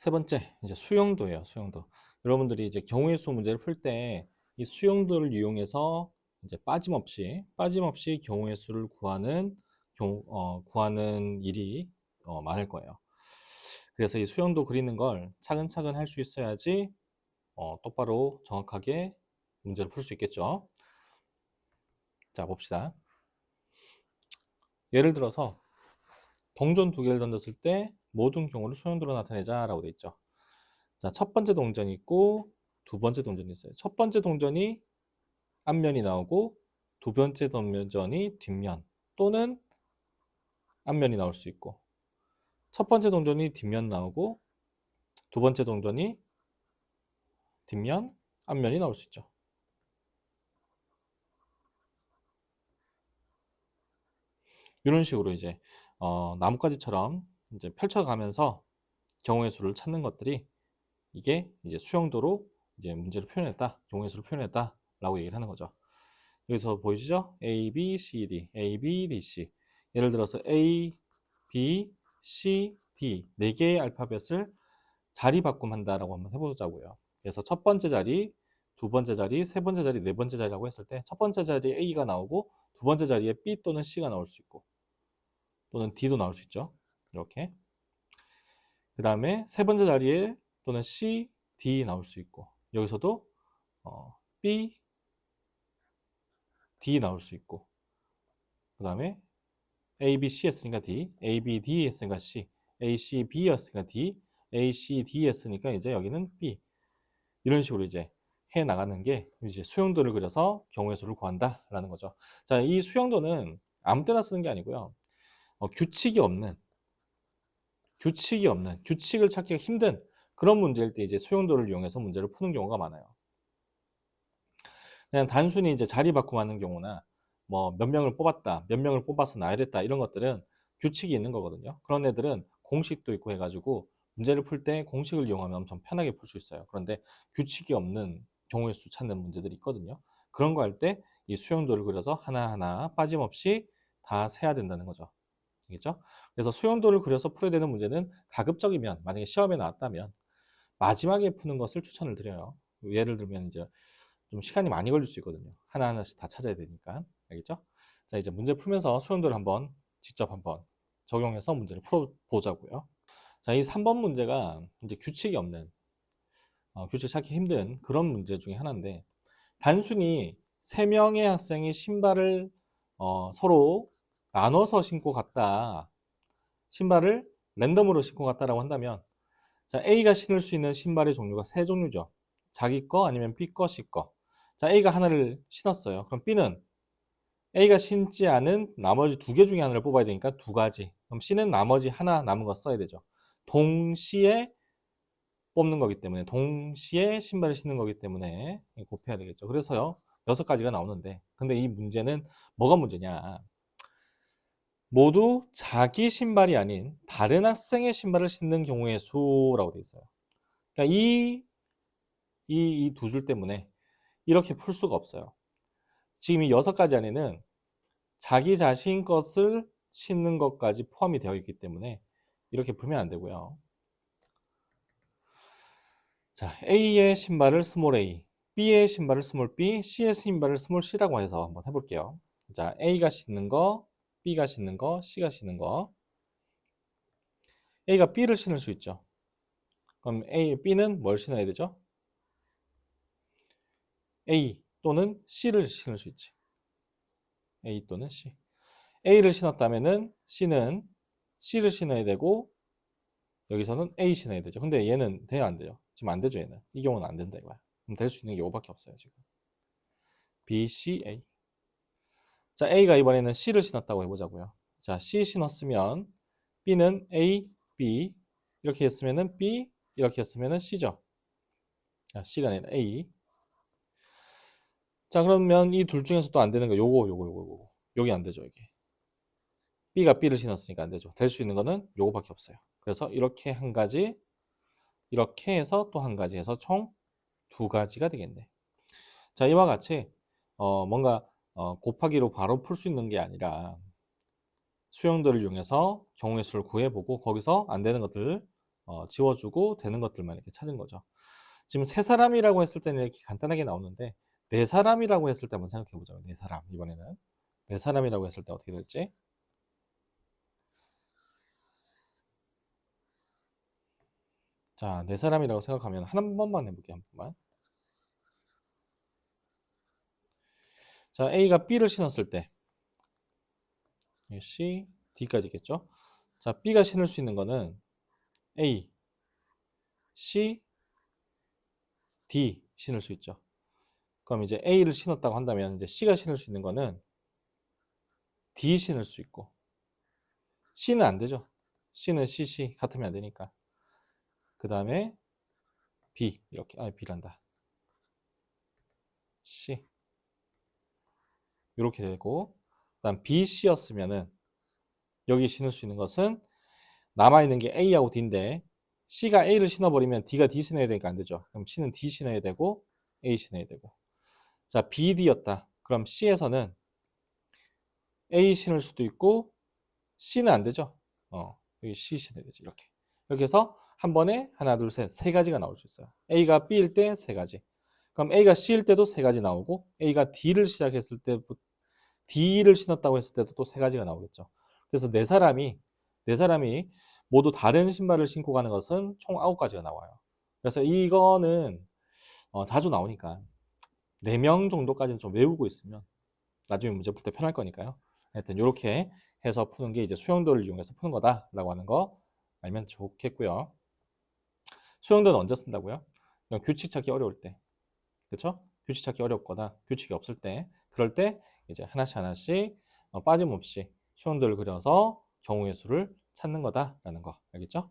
세 번째, 이제 수용도예요, 수용도. 여러분들이 이제 경우의 수 문제를 풀 때 이 수용도를 이용해서 이제 빠짐없이 경우의 수를 구하는 일이 많을 거예요. 그래서 이 수용도 그리는 걸 차근차근 할 수 있어야지 똑바로 정확하게 문제를 풀 수 있겠죠. 자, 봅시다. 예를 들어서 동전 두 개를 던졌을 때 모든 경우를 수용도로 나타내자라고 돼 있죠. 자, 첫 번째 동전이 있고 두 번째 동전이 있어요. 첫 번째 동전이 앞면이 나오고 두 번째 동전이 뒷면 또는 앞면이 나올 수 있고, 첫 번째 동전이 뒷면 나오고 두 번째 동전이 뒷면, 앞면이 나올 수 있죠. 이런 식으로 이제 나뭇가지처럼 이제 펼쳐가면서 경우의 수를 찾는 것들이 이게 이제 수용도로 이제 문제를 표현했다, 경우의 수를 표현했다라고 얘기를 하는 거죠. 여기서 보이시죠? A, B, C, D, A, B, D, C. 예를 들어서 A, B, C, D 네 개의 알파벳을 자리 바꿈한다라고 한번 해보자고요. 그래서 첫 번째 자리, 두 번째 자리, 세 번째 자리, 네 번째 자리라고 했을 때 첫 번째 자리에 A가 나오고 두 번째 자리에 B 또는 C가 나올 수 있고 또는 D도 나올 수 있죠. 이렇게. 그 다음에 세 번째 자리에 또는 C, D 나올 수 있고 여기서도 B, D 나올 수 있고 그 다음에 A, B, C 였으니까 D, A, B, D 였으니까 C, A, C, B 였으니까 D, A, C, D 였으니까 이제 여기는 B. 이런 식으로 이제 해 나가는 게 이제 수용도를 그려서 경우의 수를 구한다라는 거죠. 자, 이 수용도는 아무 때나 쓰는 게 아니고요. 규칙을 찾기가 힘든 그런 문제일 때 이제 수용도를 이용해서 문제를 푸는 경우가 많아요. 그냥 단순히 이제 자리 바꿈하는 경우나 뭐 몇 명을 뽑았다, 몇 명을 뽑아서 나열했다 이런 것들은 규칙이 있는 거거든요. 그런 애들은 공식도 있고 해가지고 문제를 풀 때 공식을 이용하면 엄청 편하게 풀 수 있어요. 그런데 규칙이 없는 경우의 수 찾는 문제들이 있거든요. 그런 거 할 때 이 수용도를 그려서 하나하나 빠짐없이 다 세야 된다는 거죠. 알겠죠? 그래서 수용도를 그려서 풀어야 되는 문제는 가급적이면 만약에 시험에 나왔다면 마지막에 푸는 것을 추천을 드려요. 예를 들면 이제 좀 시간이 많이 걸릴 수 있거든요. 하나하나씩 다 찾아야 되니까. 알겠죠? 자, 이제 문제 풀면서 수용도를 한번 직접 한번 적용해서 문제를 풀어보자고요. 자, 이 3번 문제가 이제 규칙이 없는, 규칙 찾기 힘든 그런 문제 중에 하나인데, 단순히 3명의 학생이 신발을 서로 나눠서 신고 갔다. 신발을 랜덤으로 신고 갔다라고 한다면, 자, A가 신을 수 있는 신발의 종류가 세 종류죠. 자기 거 아니면 B 거, C 거. 자, A가 하나를 신었어요. 그럼 B는 A가 신지 않은 나머지 두 개 중에 하나를 뽑아야 되니까 두 가지. 그럼 C는 나머지 하나 남은 거 써야 되죠. 동시에 뽑는 거기 때문에, 동시에 신발을 신는 거기 때문에 곱해야 되겠죠. 그래서요, 6가지가 나오는데, 근데 이 문제는 뭐가 문제냐? 모두 자기 신발이 아닌 다른 학생의 신발을 신는 경우의 수라고 되어 있어요. 그러니까 이 두 줄 때문에 이렇게 풀 수가 없어요. 지금 이 6가지 안에는 자기 자신 것을 신는 것까지 포함이 되어 있기 때문에 이렇게 풀면 안 되고요. 자, A의 신발을 스몰 a, B의 신발을 스몰 b, C의 신발을 스몰 c라고 해서 한번 해볼게요. 자, A가 신는 거, B가 신는 거, C가 신는 거. A가 B를 신을 수 있죠. 그럼 B는 뭘 신어야 되죠? A 또는 C를 신을 수 있지. A 또는 C. A를 신었다면은 C는 C를 신어야 되고 여기서는 A 신어야 되죠. 근데 얘는 돼야 안 돼요. 지금 안 되죠, 얘는. 이 경우는 안 된다 이거야. 그럼 될 수 있는 게 이거밖에 없어요, 지금. B, C, A. 자, A가 이번에는 C를 신었다고 해보자고요. 자, C 신었으면 B는 A, B 이렇게 했으면은 B 이렇게 했으면은 C죠. 자, C가 아니라 A. 자, 그러면 이 둘 중에서 또 안 되는 거 요거. 여기 안 되죠, 이게. B가 B를 신었으니까 안 되죠. 될 수 있는 거는 요거밖에 없어요. 그래서 이렇게 한 가지, 이렇게 해서 또 한 가지 해서 총 2가지가 되겠네. 자, 이와 같이 뭔가 곱하기로 바로 풀 수 있는 게 아니라 수형들을 이용해서 경우의 수를 구해보고 거기서 안 되는 것들 지워주고 되는 것들만 이렇게 찾은 거죠. 지금 세 사람이라고 했을 때는 이렇게 간단하게 나오는데 네 사람이라고 했을 때 한번 생각해 보자고요. 네 사람 이번에는 네 사람이라고 했을 때 어떻게 될지. 자, 네 사람이라고 생각하면 한 번만 해볼게요. 한 번만. 자, A가 B를 신었을 때 C, D까지 있겠죠. 자, B가 신을 수 있는 거는 A, C, D 신을 수 있죠. 그럼 이제 A를 신었다고 한다면 이제 C가 신을 수 있는 거는 D 신을 수 있고 C는 안 되죠. C는 CC 같으면 안 되니까. 그 다음에 B 이렇게 B란다. C 이렇게 되고 그다음 B, C였으면은 여기 신을 수 있는 것은 남아있는 게 A하고 D인데 C가 A를 신어버리면 D가 D 신어야 되니까 안 되죠. 그럼 C는 D 신어야 되고 A 신어야 되고. 자, B, D였다. 그럼 C에서는 A 신을 수도 있고 C는 안 되죠. 여기 C 신어야 되지. 이렇게. 이렇게 해서 한 번에 하나, 둘, 셋, 세 가지가 나올 수 있어요. A가 B일 때 세 가지. 그럼 A가 C일 때도 세 가지 나오고 A가 D를 시작했을 때 D를 신었다고 했을 때도 또 세 가지가 나오겠죠. 그래서 네 사람이 모두 다른 신발을 신고 가는 것은 총 9가지가 나와요. 그래서 이거는 자주 나오니까 4명 정도까지는 좀 외우고 있으면 나중에 문제 풀 때 편할 거니까요. 하여튼 이렇게 해서 푸는 게 이제 수용도를 이용해서 푸는 거다라고 하는 거 알면 좋겠고요. 수용도는 언제 쓴다고요? 규칙 찾기 어려울 때. 그렇죠? 규칙 찾기 어렵거나 규칙이 없을 때 그럴 때 이제 하나씩 하나씩 빠짐없이 수용도를 그려서 경우의 수를 찾는 거다라는 거 알겠죠?